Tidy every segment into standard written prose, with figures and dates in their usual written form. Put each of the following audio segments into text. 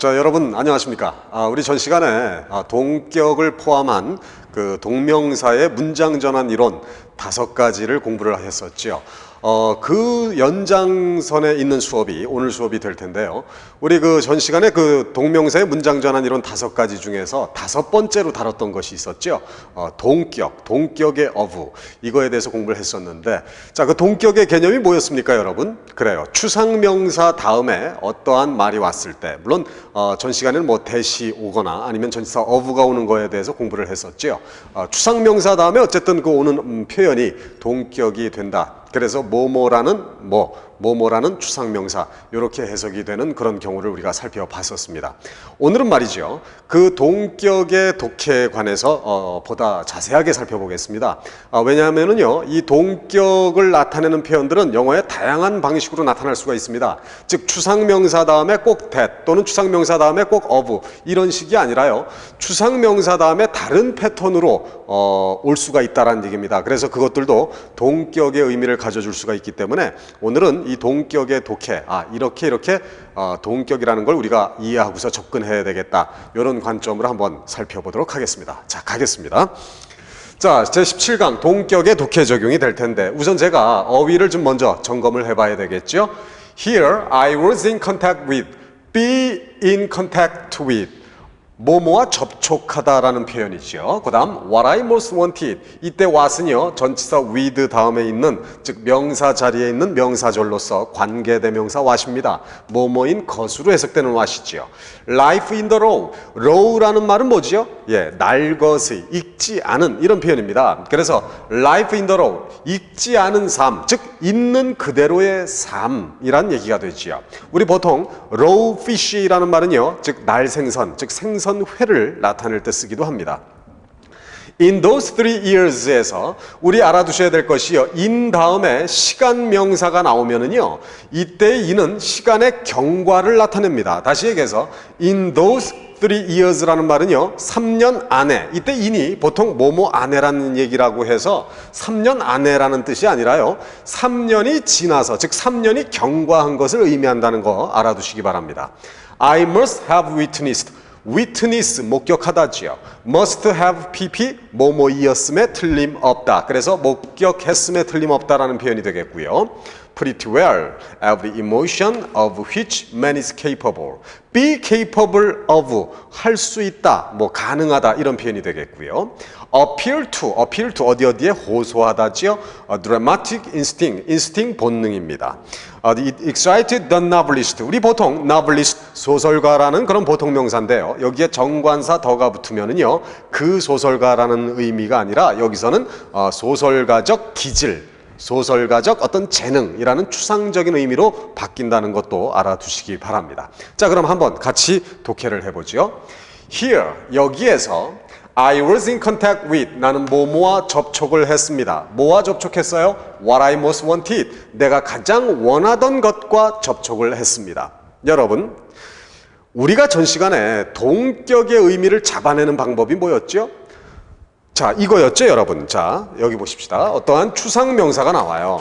자, 여러분 안녕하십니까? 우리 전 시간에 동격을 포함한 그 동명사의 문장 전환 이론 5가지를 공부를 했었죠. 그 연장선에 있는 수업이 오늘 수업이 될 텐데요. 우리 그 전 시간에 그 동명사의 문장 전환 이론 5가지 중에서 5번째로 다뤘던 것이 있었죠. 동격의 of 이거에 대해서 공부를 했었는데, 자, 그 동격의 개념이 뭐였습니까, 여러분? 그래요. 추상명사 다음에 어떠한 말이 왔을 때, 물론 전 시간에는 뭐 대시 오거나 아니면 전치사 of가 오는 거에 대해서 공부를 했었죠. 추상명사 다음에 어쨌든 그 오는 표현이 동격이 된다. 그래서 뭐뭐라는 추상명사 이렇게 해석이 되는 그런 경우를 우리가 살펴봤었습니다. 오늘은 말이죠, 그 동격의 독해에 관해서 보다 자세하게 살펴보겠습니다. 왜냐하면은요, 이 동격을 나타내는 표현들은 영어의 다양한 방식으로 나타날 수가 있습니다. 즉 추상명사 다음에 꼭 that 또는 추상명사 다음에 꼭 of 이런 식이 아니라요, 추상명사 다음에 다른 패턴으로 올 수가 있다는 얘기입니다. 그래서 그것들도 동격의 의미를 가져줄 수가 있기 때문에 오늘은 이 동격의 독해, 이렇게 동격이라는 걸 우리가 이해하고서 접근해야 되겠다, 이런 관점으로 한번 살펴보도록 하겠습니다. 자, 가겠습니다. 자, 제17강 동격의 독해 적용이 될 텐데, 우선 제가 어휘를 좀 먼저 점검을 해봐야 되겠죠. Here I was in contact with, be in contact with, 뭐뭐와 접촉하다라는 표현이죠. 그 다음 what I most wanted, 이때 what은요 전치사 with 다음에 있는, 즉 명사 자리에 있는 명사절로서 관계대명사 what입니다. 뭐뭐인 것으로 해석되는 what이죠. life in the row, row라는 말은 뭐지요? 날것의, 읽지 않은, 이런 표현입니다. 그래서 life in the row, 읽지 않은 삶, 즉 있는 그대로의 삶이란 얘기가 되지요. 우리 보통 raw fish라는 말은요, 즉 날생선, 즉 생선회를 나타낼 때 쓰기도 합니다. In those 3 years에서 우리 알아두셔야 될 것이요, in 다음에 시간 명사가 나오면은요, 이때 in은 시간의 경과를 나타냅니다. 다시 얘기해서 in those 3 years라는 말은요, 3년 안에, 이때 in이 보통 뭐뭐 안에라는 얘기라고 해서 3년 안에라는 뜻이 아니라요, 3년이 지나서, 즉 3년이 경과한 것을 의미한다는 거 알아두시기 바랍니다. I must have witnessed, witness 목격하다지요. must have pp 뭐뭐이었음에 틀림없다. 그래서 목격했음에 틀림없다라는 표현이 되겠고요. pretty well of the emotion of which man is capable, be capable of, 할 수 있다, 뭐 가능하다, 이런 표현이 되겠고요. appeal to 어디에 호소하다지요. dramatic instinct 본능입니다. The excited the novelist, 우리 보통 novelist 소설가라는 그런 보통 명사인데요, 여기에 정관사 더가 붙으면은요, 그 소설가라는 의미가 아니라 여기서는 소설가적 기질, 소설가적 어떤 재능이라는 추상적인 의미로 바뀐다는 것도 알아두시기 바랍니다. 자, 그럼 한번 같이 독해를 해보죠. Here, 여기에서 I was in contact with, 나는 뭐뭐와 접촉을 했습니다. 뭐와 접촉했어요? What I most wanted, 내가 가장 원하던 것과 접촉을 했습니다. 여러분, 우리가 전 시간에 동격의 의미를 잡아내는 방법이 뭐였죠? 자, 이거였죠, 여러분. 자, 여기 보십시다. 어떠한 추상명사가 나와요.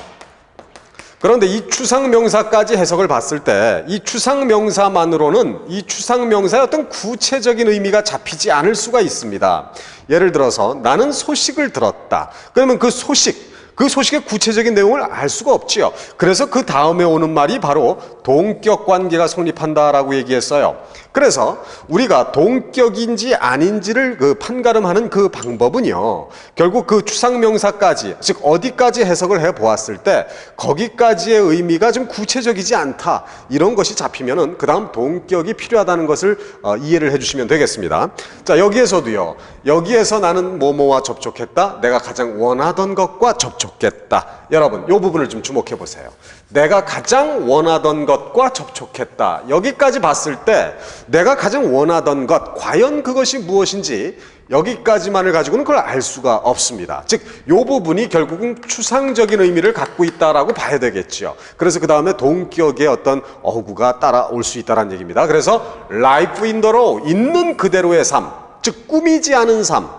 그런데 이 추상명사까지 해석을 봤을 때 이 추상명사만으로는 이 추상명사의 어떤 구체적인 의미가 잡히지 않을 수가 있습니다. 예를 들어서 나는 소식을 들었다. 그러면 그 소식의 구체적인 내용을 알 수가 없지요. 그래서 그 다음에 오는 말이 바로 동격관계가 성립한다라고 얘기했어요. 그래서 우리가 동격인지 아닌지를 판가름하는 그 방법은요, 결국 그 추상명사까지, 즉 어디까지 해석을 해보았을 때 거기까지의 의미가 좀 구체적이지 않다, 이런 것이 잡히면은 그 다음 동격이 필요하다는 것을 이해를 해주시면 되겠습니다. 자, 여기에서도요, 여기에서 나는 뭐뭐와 접촉했다, 내가 가장 원하던 것과 접촉했다. 여러분, 이 부분을 좀 주목해 보세요. 내가 가장 원하던 것과 접촉했다. 여기까지 봤을 때 내가 가장 원하던 것, 과연 그것이 무엇인지 여기까지만을 가지고는 그걸 알 수가 없습니다. 즉, 이 부분이 결국은 추상적인 의미를 갖고 있다라고 봐야 되겠죠. 그래서 그 다음에 동격의 어떤 어구가 따라올 수 있다는 얘기입니다. 그래서 life in the row, 있는 그대로의 삶, 즉 꾸미지 않은 삶,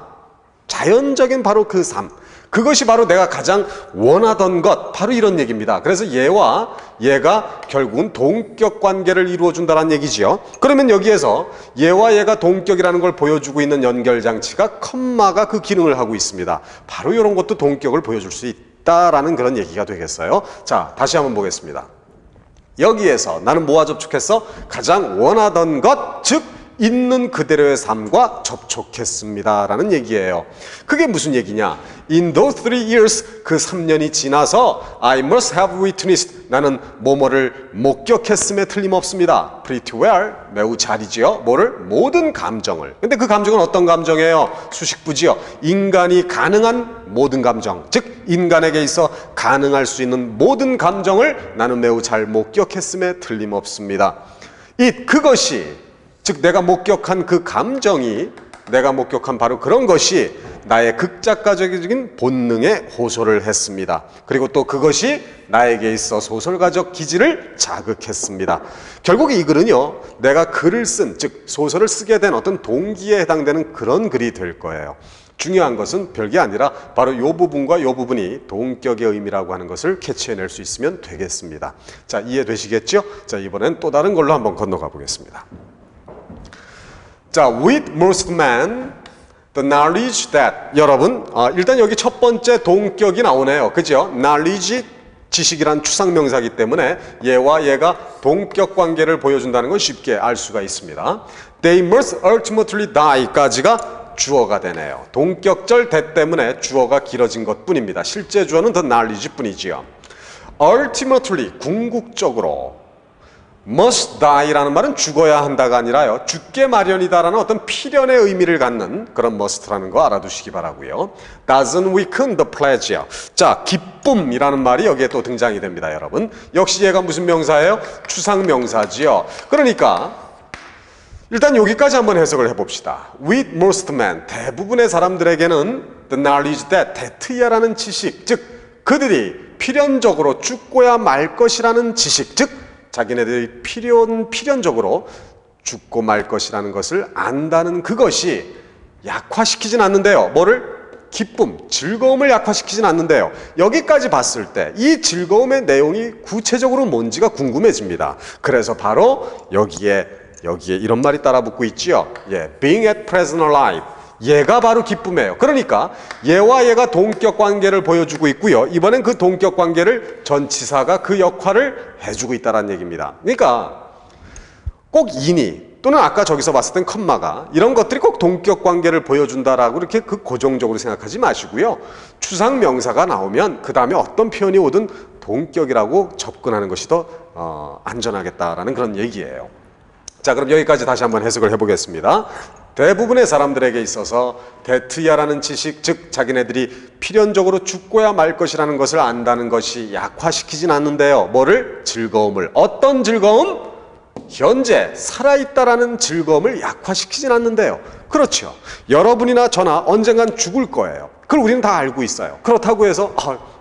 자연적인 바로 그 삶, 그것이 바로 내가 가장 원하던 것, 바로 이런 얘기입니다. 그래서 얘와 얘가 결국은 동격 관계를 이루어준다는 얘기지요. 그러면 여기에서 얘와 얘가 동격이라는 걸 보여주고 있는 연결장치가 컴마가 그 기능을 하고 있습니다. 바로 이런 것도 동격을 보여줄 수 있다라는 그런 얘기가 되겠어요. 자, 다시 한번 보겠습니다. 여기에서 나는 뭐와 접촉했어? 가장 원하던 것, 즉 있는 그대로의 삶과 접촉했습니다 라는 얘기예요. 그게 무슨 얘기냐? In those 3 years, 그 3년이 지나서 I must have witnessed, 나는 뭐뭐를 목격했음에 틀림없습니다. Pretty well, 매우 잘이지요. 뭐를? 모든 감정을. 근데 그 감정은 어떤 감정이에요? 수식부지요. 인간이 가능한 모든 감정, 즉 인간에게 있어 가능할 수 있는 모든 감정을 나는 매우 잘 목격했음에 틀림없습니다. 그것이, 즉 내가 목격한 그 감정이, 내가 목격한 바로 그런 것이 나의 극작가적인 본능에 호소를 했습니다. 그리고 또 그것이 나에게 있어 소설가적 기질을 자극했습니다. 결국 이 글은요, 내가 글을 쓴, 즉 소설을 쓰게 된 어떤 동기에 해당되는 그런 글이 될 거예요. 중요한 것은 별게 아니라 바로 이 부분과 이 부분이 동격의 의미라고 하는 것을 캐치해낼 수 있으면 되겠습니다. 자, 이해되시겠죠? 자, 이번엔 또 다른 걸로 한번 건너가 보겠습니다. 자, with most men, the knowledge that, 여러분, 일단 여기 첫 번째 동격이 나오네요. 그죠? knowledge, 지식이란 추상명사이기 때문에 얘와 얘가 동격 관계를 보여준다는 건 쉽게 알 수가 있습니다. They must ultimately die까지가 주어가 되네요. 동격절 that 때문에 주어가 길어진 것 뿐입니다. 실제 주어는 the knowledge 뿐이지요. ultimately, 궁극적으로, must die라는 말은 죽어야 한다가 아니라요, 죽게 마련이다라는 어떤 필연의 의미를 갖는 그런 must라는 거 알아두시기 바라고요. doesn't weaken the pleasure. 자, 기쁨이라는 말이 여기에 또 등장이 됩니다, 여러분. 역시 얘가 무슨 명사예요? 추상명사지요. 그러니까 일단 여기까지 한번 해석을 해봅시다. With most men, 대부분의 사람들에게는 the knowledge that, 대트야라는 지식, 즉 그들이 필연적으로 죽고야 말 것이라는 지식, 즉 자기네들이 필연적으로 죽고 말 것이라는 것을 안다는 그것이 약화시키진 않는데요. 뭐를? 기쁨, 즐거움을 약화시키진 않는데요. 여기까지 봤을 때 이 즐거움의 내용이 구체적으로 뭔지가 궁금해집니다. 그래서 바로 여기에 이런 말이 따라붙고 있지요. 예, being at present alive. 얘가 바로 기쁨이에요. 그러니까 얘와 얘가 동격 관계를 보여주고 있고요. 이번엔 그 동격 관계를 전치사가 그 역할을 해주고 있다는 얘기입니다. 그러니까 꼭 인이 또는 아까 저기서 봤을 땐 컴마가 이런 것들이 꼭 동격 관계를 보여준다라고 이렇게 그 고정적으로 생각하지 마시고요. 추상 명사가 나오면 그 다음에 어떤 표현이 오든 동격이라고 접근하는 것이 더 안전하겠다라는 그런 얘기예요. 자, 그럼 여기까지 다시 한번 해석을 해보겠습니다. 대부분의 사람들에게 있어서 데트야라는 지식, 즉 자기네들이 필연적으로 죽고야 말 것이라는 것을 안다는 것이 약화시키진 않는데요. 뭐를? 즐거움을. 어떤 즐거움? 현재 살아있다라는 즐거움을 약화시키진 않는데요. 그렇죠. 여러분이나 저나 언젠간 죽을 거예요. 그걸 우리는 다 알고 있어요. 그렇다고 해서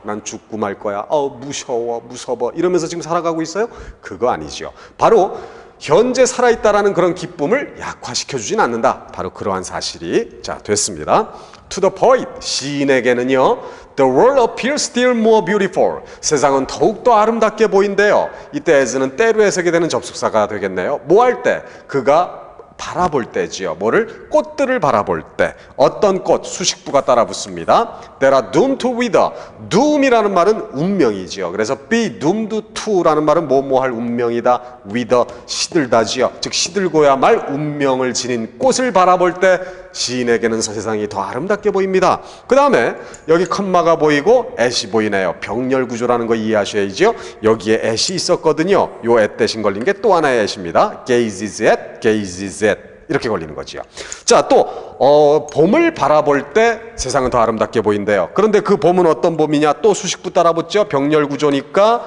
난 죽고 말 거야. 무서워 이러면서 지금 살아가고 있어요? 그거 아니죠. 바로 현재 살아있다라는 그런 기쁨을 약화시켜주진 않는다. 바로 그러한 사실이 됐습니다. To the point, 시인에게는요, the world appears still more beautiful. 세상은 더욱더 아름답게 보인대요. 이때 as는 때로 해석이 되는 접속사가 되겠네요. 뭐 할 때? 그가 바라볼 때지요. 뭐를? 꽃들을 바라볼 때. 어떤 꽃? 수식부가 따라 붙습니다. That are doomed to wither. doom이라는 말은 운명이지요. 그래서 be doomed to라는 말은 뭐할 운명이다. wither, 시들다지요. 즉 시들고야 말 운명을 지닌 꽃을 바라볼 때 시인에게는 세상이 더 아름답게 보입니다. 그 다음에 여기 컴마가 보이고 at이 보이네요. 병렬 구조라는 거 이해하셔야지요. 여기에 at이 있었거든요. 요 at 대신 걸린 게 또 하나의 at입니다. gazes at, gazes at. 이렇게 걸리는 거지요. 자, 또 봄을 바라볼 때 세상은 더 아름답게 보인대요. 그런데 그 봄은 어떤 봄이냐? 또 수식부 따라 붙죠. 병렬 구조니까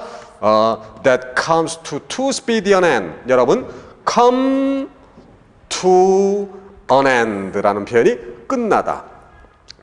that comes to speedy an end. 여러분, come to an end라는 표현이 끝나다.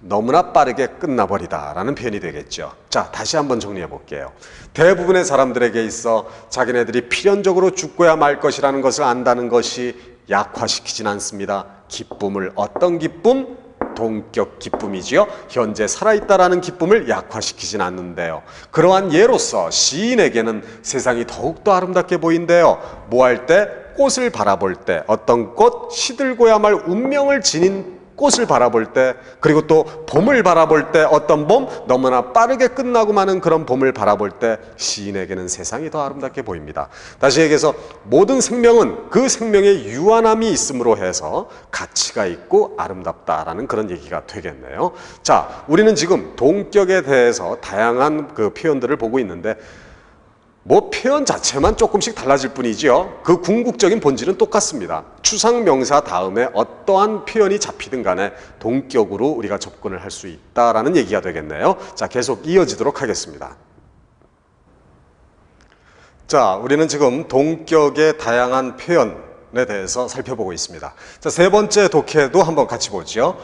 너무나 빠르게 끝나버리다 라는 표현이 되겠죠. 자, 다시 한번 정리해 볼게요. 대부분의 사람들에게 있어 자기네들이 필연적으로 죽고야 말 것이라는 것을 안다는 것이 약화시키진 않습니다. 기쁨을. 어떤 기쁨? 동격 기쁨이지요. 현재 살아있다라는 기쁨을 약화시키진 않는데요. 그러한 예로서 시인에게는 세상이 더욱더 아름답게 보인대요. 뭐 할 때? 꽃을 바라볼 때, 어떤 꽃, 시들고야말 운명을 지닌 꽃을 바라볼 때, 그리고 또 봄을 바라볼 때, 어떤 봄, 너무나 빠르게 끝나고 마는 그런 봄을 바라볼 때 시인에게는 세상이 더 아름답게 보입니다. 다시 얘기해서 모든 생명은 그 생명의 유한함이 있음으로 해서 가치가 있고 아름답다라는 그런 얘기가 되겠네요. 자, 우리는 지금 동격에 대해서 다양한 그 표현들을 보고 있는데 뭐 표현 자체만 조금씩 달라질 뿐이지요. 그 궁극적인 본질은 똑같습니다. 추상명사 다음에 어떠한 표현이 잡히든 간에 동격으로 우리가 접근을 할 수 있다라는 얘기가 되겠네요. 자, 계속 이어지도록 하겠습니다. 자, 우리는 지금 동격의 다양한 표현에 대해서 살펴보고 있습니다. 자, 세 번째 독해도 한번 같이 보죠.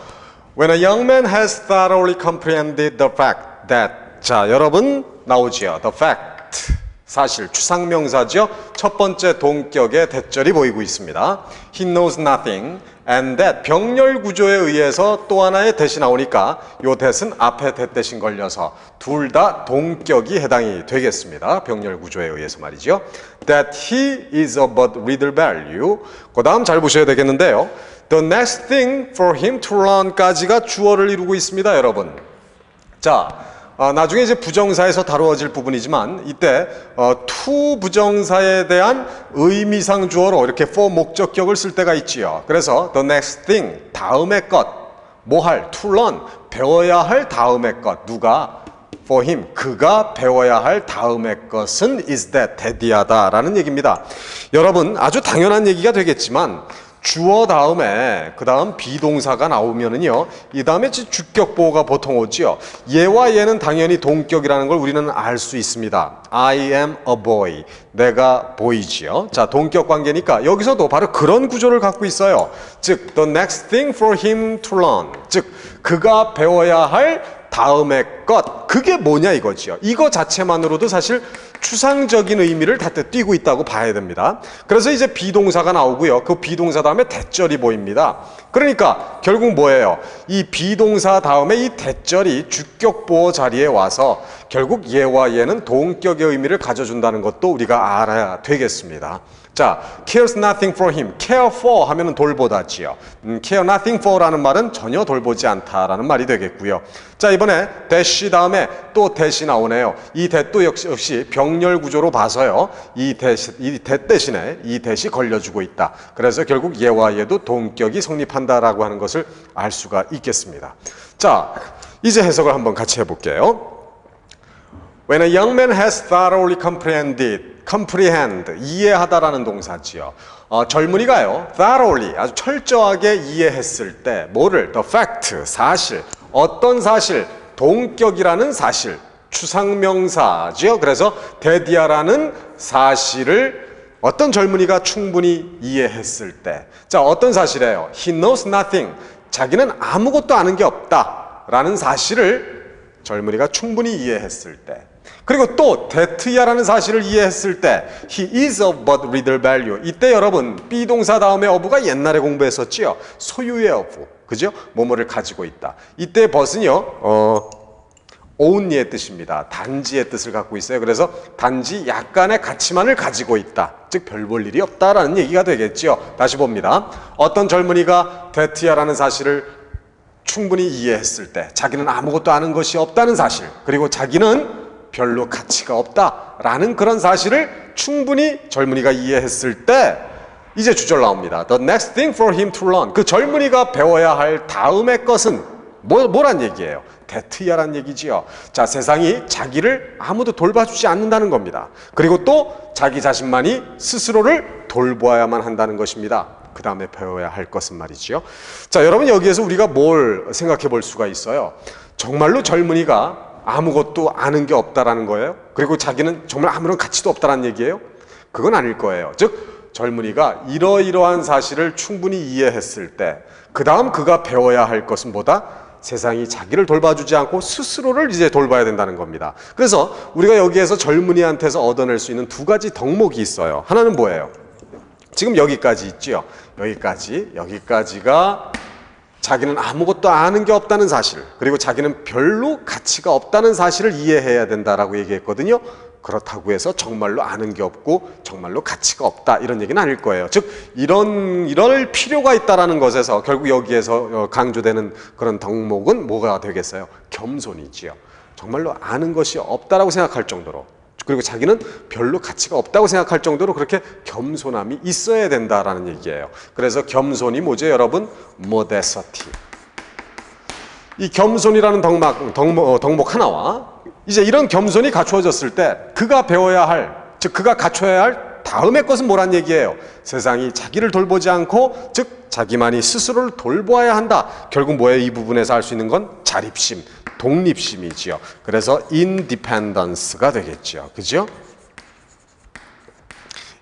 When a young man has thoroughly comprehended the fact that, 자, 여러분 나오지요. The fact. 사실, 추상명사죠. 첫 번째 동격의 대절이 보이고 있습니다. He knows nothing and that 병렬 구조에 의해서 또 하나의 대시 나오니까 요 대신 앞에 대 대신 걸려서 둘 다 동격이 해당이 되겠습니다. 병렬 구조에 의해서 말이죠. That he is of but little value. 그 다음 잘 보셔야 되겠는데요. The next thing for him to learn까지가 주어를 이루고 있습니다, 여러분. 자, 나중에 이제 부정사에서 다루어질 부분이지만 이때 to 부정사에 대한 의미상 주어로 이렇게 for 목적격을 쓸 때가 있지요. 그래서 the next thing, 다음의 것, 뭐 할, to learn, 배워야 할 다음의 것, 누가? for him, 그가 배워야 할 다음의 것은 is that, 대디하다라는 얘기입니다. 여러분, 아주 당연한 얘기가 되겠지만 주어 다음에 그 다음 비동사가 나오면은요, 이 다음에 주격보호가 보통 오지요. 얘와 얘는 당연히 동격이라는 걸 우리는 알 수 있습니다. I am a boy. 내가 보이지요. 자, 동격 관계니까 여기서도 바로 그런 구조를 갖고 있어요. 즉, the next thing for him to learn. 즉, 그가 배워야 할 다음의 것, 그게 뭐냐 이거지요. 이거 자체만으로도 사실 추상적인 의미를 다 띄고 있다고 봐야 됩니다. 그래서 이제 비동사가 나오고요. 그 비동사 다음에 대절이 보입니다. 그러니까 결국 뭐예요? 이 비동사 다음에 이 대절이 주격보호 자리에 와서 결국 얘와 얘는 동격의 의미를 가져준다는 것도 우리가 알아야 되겠습니다. 자, cares nothing for him. care for 하면은 돌보다지요. care nothing for라는 말은 전혀 돌보지 않다라는 말이 되겠고요. 자, 이번에 대시 다음에 또 대시 나오네요. 이 대도 역시 병렬 구조로 봐서요. 이 대 대신에 이 대시 걸려주고 있다. 그래서 결국 얘와 얘도 동격이 성립한다라고 하는 것을 알 수가 있겠습니다. 자, 이제 해석을 한번 같이 해볼게요. When a young man has thoroughly comprehend, 이해하다라는 동사지요. 젊은이가요, thoroughly, 아주 철저하게 이해했을 때, 뭐를? The fact, 사실. 어떤 사실? 동격이라는 사실. 추상명사지요. 그래서 대디아라는 사실을 어떤 젊은이가 충분히 이해했을 때. 자, 어떤 사실이에요? He knows nothing. 자기는 아무것도 아는 게 없다. 라는 사실을 젊은이가 충분히 이해했을 때. 그리고 또 데트야라는 사실을 이해했을 때 he is of but little value. 이때 여러분 비동사 다음에 of가 옛날에 공부했었지요. 소유의 of. 그죠? 뭐뭐를 가지고 있다. 이때 but은요. only의 뜻입니다. 단지의 뜻을 갖고 있어요. 그래서 단지 약간의 가치만을 가지고 있다. 즉 별 볼 일이 없다라는 얘기가 되겠죠. 다시 봅니다. 어떤 젊은이가 데트야라는 사실을 충분히 이해했을 때 자기는 아무것도 아는 것이 없다는 사실, 그리고 자기는 별로 가치가 없다라는 그런 사실을 충분히 젊은이가 이해했을 때 이제 주절 나옵니다. The next thing for him to learn. 그 젊은이가 배워야 할 다음의 것은 뭐란 얘기예요? 데트야란 얘기지요. 자, 세상이 자기를 아무도 돌봐주지 않는다는 겁니다. 그리고 또 자기 자신만이 스스로를 돌보아야만 한다는 것입니다. 그 다음에 배워야 할 것은 말이지요. 자, 여러분 여기에서 우리가 뭘 생각해 볼 수가 있어요? 정말로 젊은이가 아무것도 아는 게 없다라는 거예요? 그리고 자기는 정말 아무런 가치도 없다라는 얘기예요? 그건 아닐 거예요. 즉 젊은이가 이러이러한 사실을 충분히 이해했을 때 그 다음 그가 배워야 할 것은 뭐다? 세상이 자기를 돌봐주지 않고 스스로를 이제 돌봐야 된다는 겁니다. 그래서 우리가 여기에서 젊은이한테서 얻어낼 수 있는 두 가지 덕목이 있어요. 하나는 뭐예요? 지금 여기까지 있지요. 여기까지가 자기는 아무것도 아는 게 없다는 사실, 그리고 자기는 별로 가치가 없다는 사실을 이해해야 된다라고 얘기했거든요. 그렇다고 해서 정말로 아는 게 없고 정말로 가치가 없다 이런 얘기는 아닐 거예요. 즉 이럴 필요가 있다라는 것에서 결국 여기에서 강조되는 그런 덕목은 뭐가 되겠어요? 겸손이지요. 정말로 아는 것이 없다라고 생각할 정도로, 그리고 자기는 별로 가치가 없다고 생각할 정도로 그렇게 겸손함이 있어야 된다라는 얘기예요. 그래서 겸손이 뭐죠, 여러분? modesty. 이 겸손이라는 덕목 하나와 이제 이런 겸손이 갖추어졌을 때 그가 배워야 할, 즉 그가 갖춰야 할 다음의 것은 뭐란 얘기예요? 세상이 자기를 돌보지 않고, 즉 자기만이 스스로를 돌보아야 한다. 결국 뭐예요? 이 부분에서 할 수 있는 건 자립심, 독립심이지요. 그래서 independence가 되겠죠. 그죠?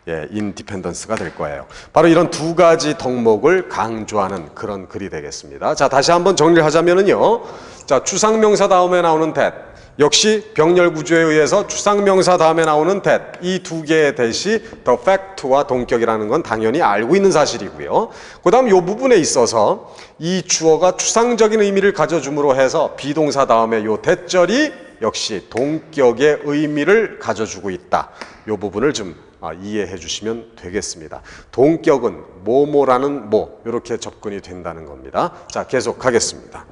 예, independence가 될 거예요. 바로 이런 두 가지 덕목을 강조하는 그런 글이 되겠습니다. 자, 다시 한번 정리를 하자면은요. 자, 추상명사 다음에 나오는 that. 역시 병렬 구조에 의해서 추상명사 다음에 나오는 that. 이 두 개의 that이 the fact와 동격이라는 건 당연히 알고 있는 사실이고요. 그 다음 이 부분에 있어서 이 주어가 추상적인 의미를 가져줌으로 해서 비동사 다음에 이 that절이 역시 동격의 의미를 가져주고 있다. 이 부분을 좀 이해해 주시면 되겠습니다. 동격은 뭐뭐라는 뭐, 이렇게 접근이 된다는 겁니다. 자, 계속 가겠습니다.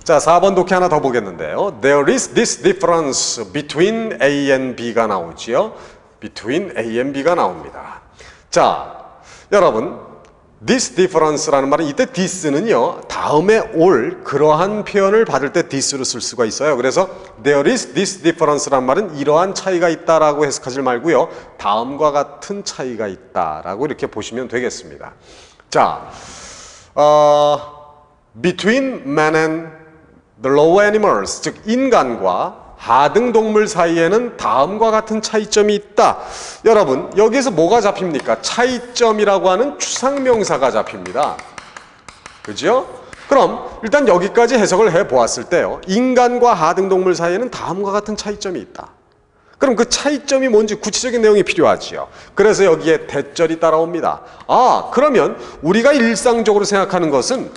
자, 4번 독해 하나 더 보겠는데요. There is this difference between A and B가 나오지요. Between A and B가 나옵니다. 자, 여러분, this difference라는 말은 이때 this는요, 다음에 올 그러한 표현을 받을 때 this로 쓸 수가 있어요. 그래서 there is this difference라는 말은 이러한 차이가 있다라고 해석하지 말고요, 다음과 같은 차이가 있다라고 이렇게 보시면 되겠습니다. 자, between man and the lower animals, 즉 인간과 하등 동물 사이에는 다음과 같은 차이점이 있다. 여러분, 여기에서 뭐가 잡힙니까? 차이점이라고 하는 추상명사가 잡힙니다. 그죠? 그럼 일단 여기까지 해석을 해보았을 때요, 인간과 하등 동물 사이에는 다음과 같은 차이점이 있다. 그럼 그 차이점이 뭔지 구체적인 내용이 필요하지요. 그래서 여기에 대절이 따라옵니다. 그러면 우리가 일상적으로 생각하는 것은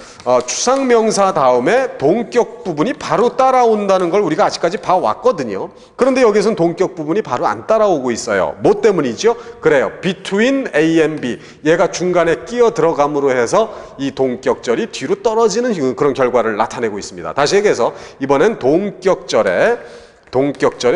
추상명사 다음에 동격 부분이 바로 따라온다는 걸 우리가 아직까지 봐왔거든요. 그런데 여기서는 동격 부분이 바로 안 따라오고 있어요. 뭐 때문이죠? 그래요. between A and B. 얘가 중간에 끼어 들어감으로 해서 이 동격절이 뒤로 떨어지는 그런 결과를 나타내고 있습니다. 다시 얘기해서 이번엔 동격절의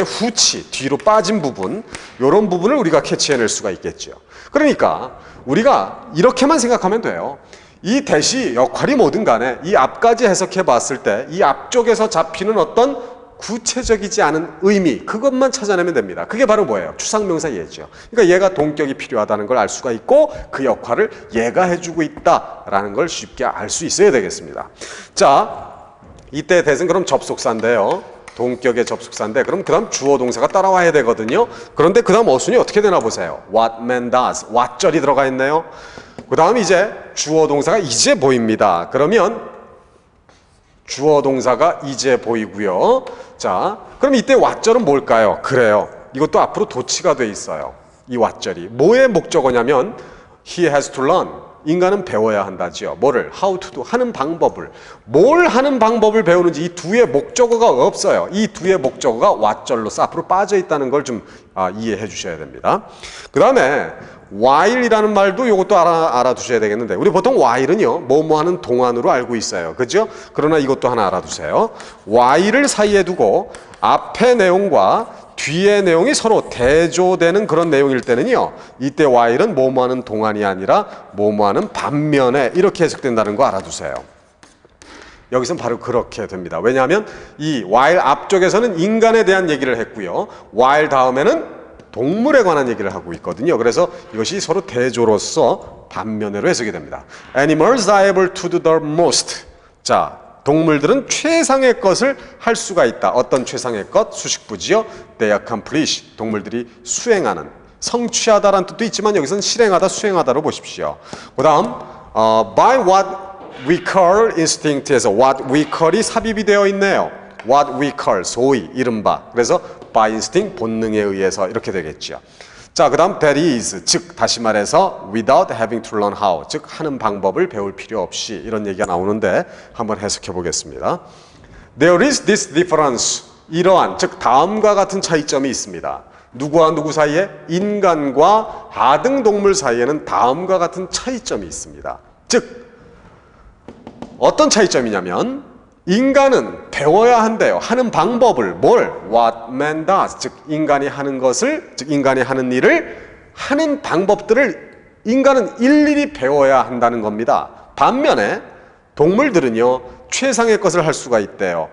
후치, 뒤로 빠진 부분, 이런 부분을 우리가 캐치해낼 수가 있겠죠. 그러니까 우리가 이렇게만 생각하면 돼요. 이 대시 역할이 뭐든 간에 이 앞까지 해석해 봤을 때 이 앞쪽에서 잡히는 어떤 구체적이지 않은 의미, 그것만 찾아내면 됩니다. 그게 바로 뭐예요? 추상명사 예죠. 그러니까 얘가 동격이 필요하다는 걸 알 수가 있고 그 역할을 얘가 해주고 있다라는 걸 쉽게 알 수 있어야 되겠습니다. 자, 이때 대신 그럼 접속사인데요. 동격의 접속사인데, 그럼 그 다음 주어 동사가 따라와야 되거든요. 그런데 그 다음 어순이 어떻게 되나 보세요. What man does. what절이 들어가 있네요. 그 다음 이제 주어 동사가 이제 보입니다. 그러면 주어 동사가 이제 보이고요. 자, 그럼 이때 what절은 뭘까요? 그래요. 이것도 앞으로 도치가 돼 있어요. 이 what절이. 뭐의 목적어냐면 he has to learn. 인간은 배워야 한다지요. 뭐를? how to do. 하는 방법을. 뭘 하는 방법을 배우는지 이 두의 목적어가 없어요. 이 두의 목적어가 what절로서 앞으로 빠져 있다는 걸 좀 이해해 주셔야 됩니다. 그 다음에 while이라는 말도 이것도 알아두셔야 되겠는데, 우리 보통 while은요, 뭐뭐 하는 동안으로 알고 있어요. 그죠? 그러나 이것도 하나 알아두세요. while을 사이에 두고 앞의 내용과 뒤의 내용이 서로 대조되는 그런 내용일 때는요, 이때 while은 뭐뭐 하는 동안이 아니라 뭐뭐 하는 반면에 이렇게 해석된다는 거 알아두세요. 여기서는 바로 그렇게 됩니다. 왜냐하면 이 while 앞쪽에서는 인간에 대한 얘기를 했고요, while 다음에는 동물에 관한 얘기를 하고 있거든요. 그래서 이것이 서로 대조로서 반면으로 해석이 됩니다. Animals are able to do the most. 자, 동물들은 최상의 것을 할 수가 있다. 어떤 최상의 것? 수식부지요. They accomplish. 동물들이 수행하는. 성취하다라는 뜻도 있지만 여기서는 실행하다, 수행하다로 보십시오. 그 다음 by what we call instinct에서 what we call이 삽입이 되어 있네요. what we call, 소위, 이른바. 그래서 by instinct, 본능에 의해서 이렇게 되겠죠. 자, 그 다음 that is, 즉 다시 말해서 without having to learn how, 즉 하는 방법을 배울 필요 없이, 이런 얘기가 나오는데 한번 해석해 보겠습니다. There is this difference, 이러한, 즉 다음과 같은 차이점이 있습니다. 누구와 누구 사이에? 인간과 하등동물 사이에는 다음과 같은 차이점이 있습니다. 즉 어떤 차이점이냐면 인간은 배워야 한대요. 하는 방법을, 뭘? What man does, 즉 인간이 하는 것을, 즉 인간이 하는 일을, 하는 방법들을 인간은 일일이 배워야 한다는 겁니다. 반면에 동물들은요, 최상의 것을 할 수가 있대요.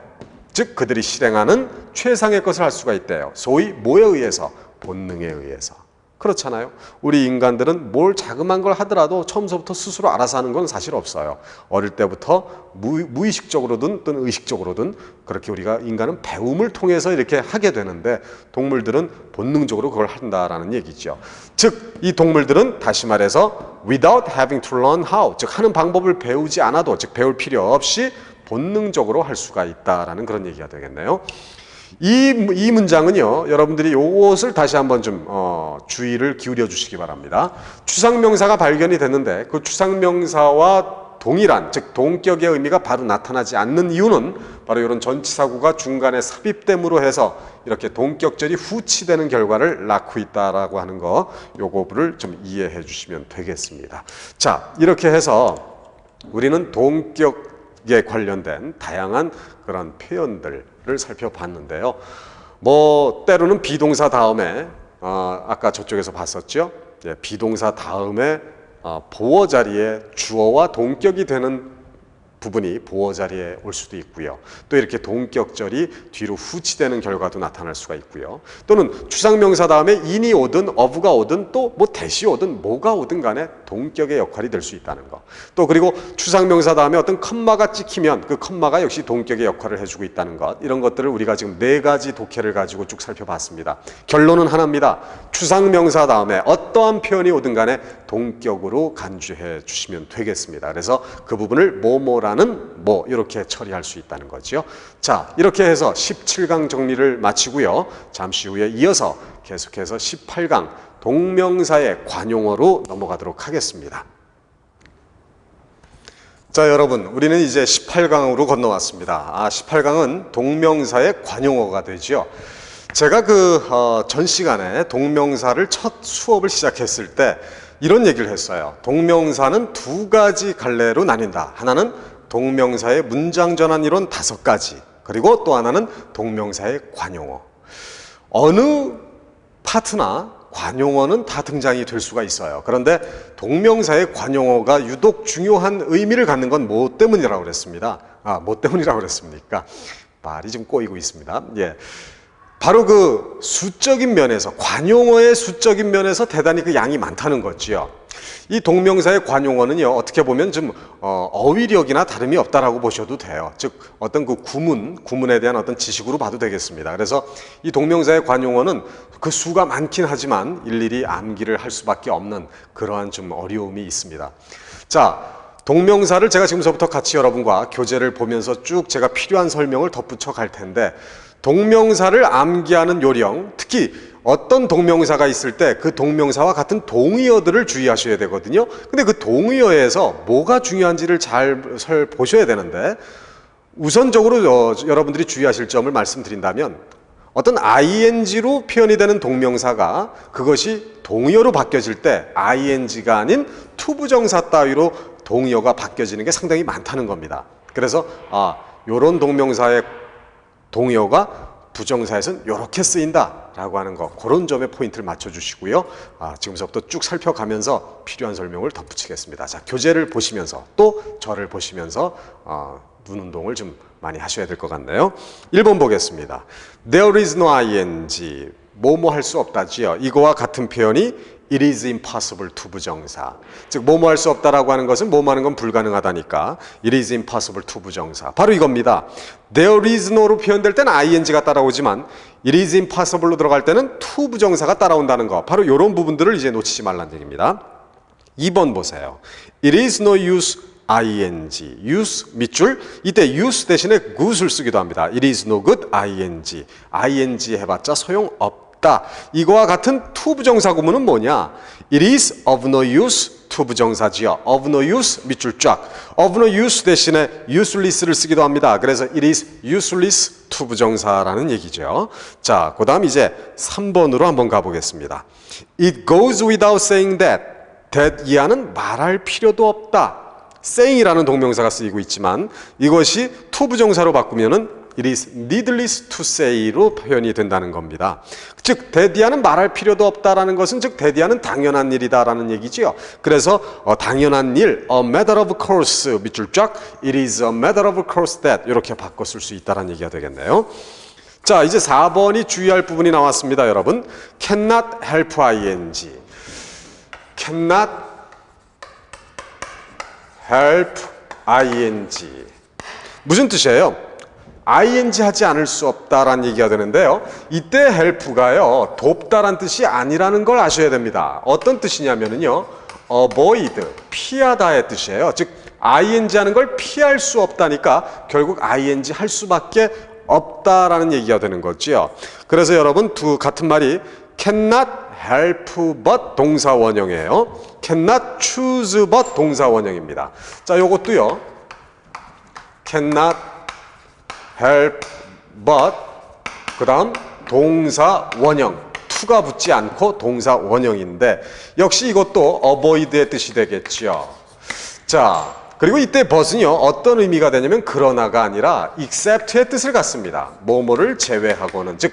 즉 그들이 실행하는 최상의 것을 할 수가 있대요. 소위 뭐에 의해서? 본능에 의해서. 그렇잖아요. 우리 인간들은 뭘 자그마한 걸 하더라도 처음서부터 스스로 알아서 하는 건 사실 없어요. 어릴 때부터 무의식적으로든 또는 의식적으로든 그렇게 우리가 인간은 배움을 통해서 이렇게 하게 되는데 동물들은 본능적으로 그걸 한다라는 얘기죠. 즉 이 동물들은 다시 말해서 without having to learn how, 즉 하는 방법을 배우지 않아도, 즉 배울 필요 없이 본능적으로 할 수가 있다라는 그런 얘기가 되겠네요. 이 문장은요, 여러분들이 요것을 다시 한번 좀 주의를 기울여 주시기 바랍니다. 추상명사가 발견이 됐는데 그 추상명사와 동일한, 즉 동격의 의미가 바로 나타나지 않는 이유는 바로 이런 전치사구가 중간에 삽입됨으로 해서 이렇게 동격절이 후치되는 결과를 낳고 있다라고 하는 거, 요거를 좀 이해해 주시면 되겠습니다. 자, 이렇게 해서 우리는 동격에 관련된 다양한 그런 표현들을 살펴봤는데요. 뭐 때로는 비동사 다음에 아까 저쪽에서 봤었죠. 예, 비동사 다음에 보어 자리에 주어와 동격이 되는 부분이 보어 자리에 올 수도 있고요. 또 이렇게 동격절이 뒤로 후치되는 결과도 나타날 수가 있고요. 또는 추상명사 다음에 in이 오든 of가 오든 또 뭐 that이 오든 뭐가 오든 간에 동격의 역할이 될 수 있다는 거. 또 그리고 추상명사 다음에 어떤 컴마가 찍히면 그 컴마가 역시 동격의 역할을 해주고 있다는 것. 이런 것들을 우리가 지금 4가지 독해를 가지고 쭉 살펴봤습니다. 결론은 하나입니다. 추상명사 다음에 어떠한 표현이 오든 간에 동격으로 간주해 주시면 되겠습니다. 그래서 그 부분을 뭐뭐라는 뭐 이렇게 처리할 수 있다는 거죠. 자, 이렇게 해서 17강 정리를 마치고요. 잠시 후에 이어서 계속해서 18강 동명사의 관용어로 넘어가도록 하겠습니다. 자, 여러분, 우리는 이제 18강으로 건너왔습니다. 18강은 동명사의 관용어가 되죠. 제가 전 시간에 동명사를 첫 수업을 시작했을 때 이런 얘기를 했어요. 동명사는 2가지 갈래로 나뉜다. 하나는 동명사의 문장 전환 이론 5가지, 그리고 또 하나는 동명사의 관용어. 어느 파트나 관용어는 다 등장이 될 수가 있어요. 그런데 동명사의 관용어가 유독 중요한 의미를 갖는 건 뭐 때문이라고 그랬습니다. 뭐 때문이라고 그랬습니까? 말이 좀 꼬이고 있습니다. 예. 바로 그 수적인 면에서, 관용어의 수적인 면에서 대단히 그 양이 많다는 거지요. 이 동명사의 관용어는요, 어떻게 보면 좀 어휘력이나 다름이 없다라고 보셔도 돼요. 즉 어떤 그 구문에 대한 어떤 지식으로 봐도 되겠습니다. 그래서 이 동명사의 관용어는 그 수가 많긴 하지만 일일이 암기를 할 수밖에 없는 그러한 좀 어려움이 있습니다. 자, 동명사를 제가 지금서부터 같이 여러분과 교재를 보면서 쭉 제가 필요한 설명을 덧붙여 갈 텐데, 동명사를 암기하는 요령, 특히 어떤 동명사가 있을 때 그 동명사와 같은 동의어들을 주의하셔야 되거든요. 근데 그 동의어에서 뭐가 중요한지를 잘 보셔야 되는데, 우선적으로 여러분들이 주의하실 점을 말씀드린다면, 어떤 ing로 표현이 되는 동명사가 그것이 동의어로 바뀌어질 때 ing가 아닌 투부정사 따위로 동의어가 바뀌어지는 게 상당히 많다는 겁니다. 그래서 요런 동명사의 동의어가 부정사에서는 이렇게 쓰인다라고 하는 거, 그런 점에 포인트를 맞춰주시고요. 지금부터 쭉 살펴가면서 필요한 설명을 덧붙이겠습니다. 자, 교재를 보시면서 또 저를 보시면서 눈 운동을 좀 많이 하셔야 될 것 같네요. 1번 보겠습니다. There is no ing, 뭐뭐 할 수 없다지요. 이거와 같은 표현이 It is impossible to 부정사. 즉 뭐뭐 할 수 없다라고 하는 것은 뭐뭐 하는 건 불가능하다니까 It is impossible to 부정사. 바로 이겁니다. There is no로 표현될 때는 ing가 따라오지만 It is impossible로 들어갈 때는 to 부정사가 따라온다는 거. 바로 이런 부분들을 이제 놓치지 말라는 얘기입니다. 2번 보세요. It is no use ing, use 밑줄, 이때 use 대신에 good을 쓰기도 합니다. It is no good ing, ing 해봤자 소용없다 없다. 이거와 같은 to 부정사 구문은 뭐냐? It is of no use to 부정사지요. of no use 밑줄 쫙. of no use 대신에 useless를 쓰기도 합니다. 그래서 it is useless to 부정사라는 얘기죠. 자, 그 다음 이제 3번으로 한번 가보겠습니다. It goes without saying that. that 이하는 말할 필요도 없다. saying이라는 동명사가 쓰이고 있지만 이것이 to 부정사로 바꾸면은 it is needless to say로 표현이 된다는 겁니다. 즉 that 이하는 말할 필요도 없다라는 것은 즉 that 이하는 당연한 일이다라는 얘기지요. 그래서 당연한 일, a matter of course 밑줄 쫙, it is a matter of course that 이렇게 바꿔 쓸 수 있다라는 얘기가 되겠네요. 자, 이제 4번이 주의할 부분이 나왔습니다, 여러분. cannot help ing. cannot help ing. 무슨 뜻이에요? ing 하지 않을 수 없다라는 얘기가 되는데요. 이때 help가요, 돕다란 뜻이 아니라는 걸 아셔야 됩니다. 어떤 뜻이냐면요, avoid, 피하다의 뜻이에요. 즉, ing 하는 걸 피할 수 없다니까 결국 ing 할 수밖에 없다라는 얘기가 되는 거죠. 그래서 여러분, 같은 말이 cannot help but 동사 원형이에요. cannot choose but 동사 원형입니다. 자, 요것도요. cannot help but 그 다음 동사 원형 to가 붙지 않고 동사 원형인데 역시 이것도 avoid의 뜻이 되겠죠. 자, 그리고 이때 but은요 어떤 의미가 되냐면 그러나가 아니라 except의 뜻을 갖습니다. 뭐뭐를 제외하고는, 즉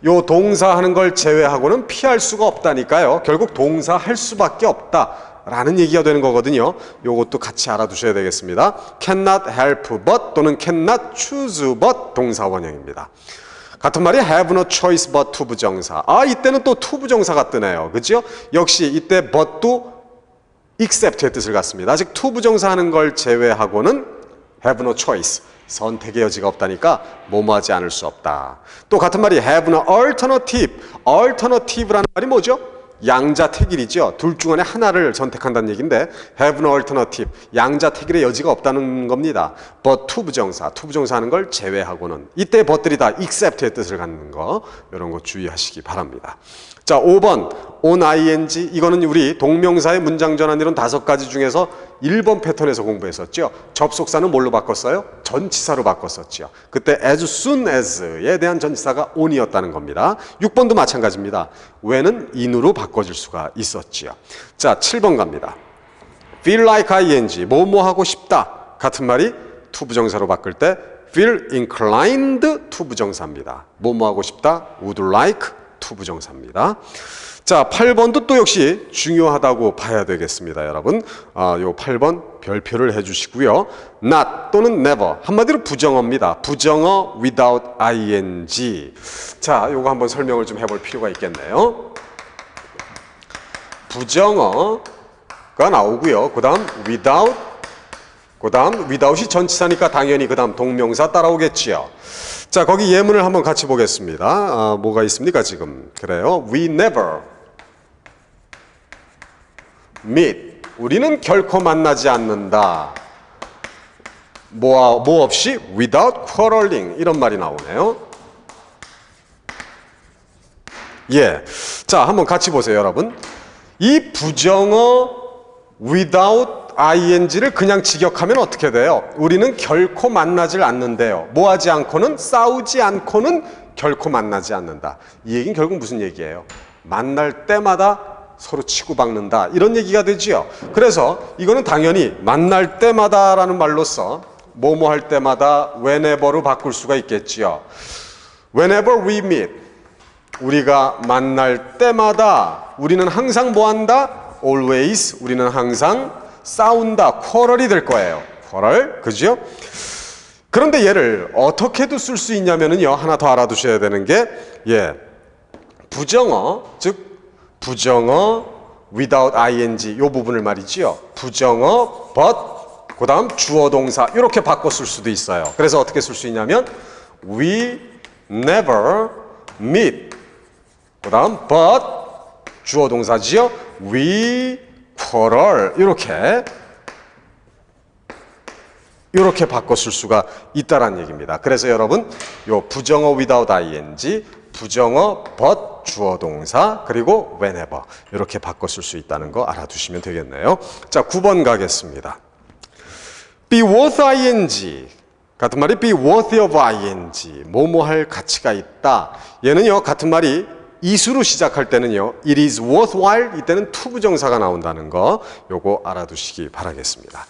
요 동사 하는 걸 제외하고는 피할 수가 없다니까요. 결국 동사 할 수밖에 없다라는 얘기가 되는 거거든요. 요것도 같이 알아두셔야 되겠습니다. cannot help but 또는 cannot choose but 동사 원형입니다. 같은 말이 have no choice but to 부정사. 아, 이때는 또 to 부정사가 뜨네요. 그죠? 역시 이때 but도 except의 뜻을 갖습니다. 아직 to 부정사 하는 걸 제외하고는 have no choice. 선택의 여지가 없다니까 뭐뭐 하지 않을 수 없다. 또 같은 말이 have no alternative. alternative라는 말이 뭐죠? 양자택일이죠. 둘 중 안에 하나를 선택한다는 얘기인데 have no alternative. 양자택일의 여지가 없다는 겁니다. but to 부정사. to 부정사 하는 걸 제외하고는. 이때 but들이 다 except의 뜻을 갖는 거. 이런 거 주의하시기 바랍니다. 자, 5번 on ing. 이거는 우리 동명사의 문장 전환 이론 5가지 중에서 1번 패턴에서 공부했었죠. 접속사는 뭘로 바꿨어요? 전치사로 바꿨었죠. 그때 as soon as에 대한 전치사가 on이었다는 겁니다. 6번도 마찬가지입니다. when은 in으로 바꿔줄 수가 있었지요. 자, 7번 갑니다. feel like ing. 뭐뭐 하고 싶다. 같은 말이 to 부정사로 바꿀 때 feel inclined to 부정사입니다. 뭐뭐 하고 싶다. would like to 부정사입니다. 자, 8번도 또 역시 중요하다고 봐야 되겠습니다, 여러분. 요 8번 별표를 해주시고요. not 또는 never. 한마디로 부정어입니다. 부정어 without ing. 자, 요거 한번 설명을 좀 해볼 필요가 있겠네요. 부정어가 나오고요. 그 다음 without. 그 다음 without이 전치사니까 당연히 그 다음 동명사 따라오겠지요. 자, 거기 예문을 한번 같이 보겠습니다. 뭐가 있습니까, 지금? 그래요. We never meet. 우리는 결코 만나지 않는다. 뭐 없이? without quarreling. 이런 말이 나오네요. 예. 자, 한번 같이 보세요, 여러분. 이 부정어 without ing를 그냥 직역하면 어떻게 돼요? 우리는 결코 만나질 않는데요. 뭐 하지 않고는, 싸우지 않고는 결코 만나지 않는다. 이 얘기는 결국 무슨 얘기예요? 만날 때마다 서로 치고박는다. 이런 얘기가 되지요. 그래서 이거는 당연히 만날 때마다라는 말로써 뭐뭐 할 때마다 whenever로 바꿀 수가 있겠지요. Whenever we meet. 우리가 만날 때마다 우리는 항상 뭐 한다? Always. 우리는 항상 싸운다. quarrel이 될 거예요. quarrel. 그죠? 그런데 얘를 어떻게도 쓸 수 있냐면요. 하나 더 알아두셔야 되는 게, 부정어, 즉, 부정어 without ing 요 부분을 말이지요. 부정어 but 그 다음 주어 동사 이렇게 바꿔 쓸 수도 있어요. 그래서 어떻게 쓸 수 있냐면 we never meet 그 다음 but 주어 동사지요. we quarrel 이렇게 바꿔 쓸 수가 있다라는 얘기입니다. 그래서 여러분 요 부정어 without ing 부정어 but 주어 동사 그리고 whenever 이렇게 바꿔 쓸 수 있다는 거 알아두시면 되겠네요. 자, 9번 가겠습니다. be worth ing 같은 말이 be worthy of ing 뭐뭐 할 가치가 있다. 얘는요 같은 말이 이수로 시작할 때는요 it is worthwhile 이때는 to 부정사가 나온다는 거 요거 알아두시기 바라겠습니다.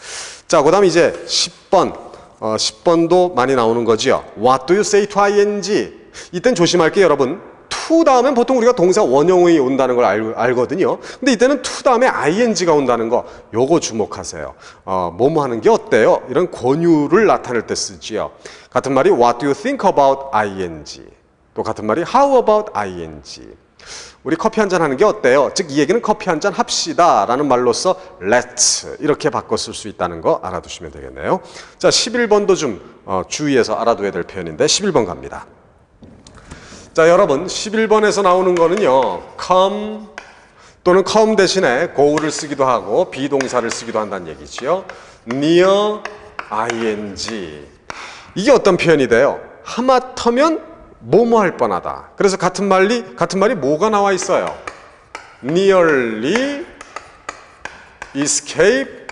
자, 그 다음 이제 10번 10번도 많이 나오는 거죠. What do you say to ing? 이땐 조심할게요 여러분. to 다음엔 보통 우리가 동사 원형이 온다는 걸 알거든요. 근데 이때는 to 다음에 ing가 온다는 거 요거 주목하세요. 뭐뭐 하는 게 어때요? 이런 권유를 나타낼 때 쓰지요. 같은 말이 What do you think about ing? 또 같은 말이 How about ing? 우리 커피 한잔 하는 게 어때요? 즉 이 얘기는 커피 한잔 합시다 라는 말로서 let's 이렇게 바꿔 쓸 수 있다는 거 알아두시면 되겠네요. 자, 11번도 좀 주의해서 알아둬야 될 표현인데 11번 갑니다. 자, 여러분 11번에서 나오는 거는요 come 또는 come 대신에 go를 쓰기도 하고 비동사를 쓰기도 한다는 얘기지요. near ing 이게 어떤 표현이 돼요? 하마터면 뭐뭐 할 뻔하다. 그래서 같은 말이 뭐가 나와 있어요? nearly escape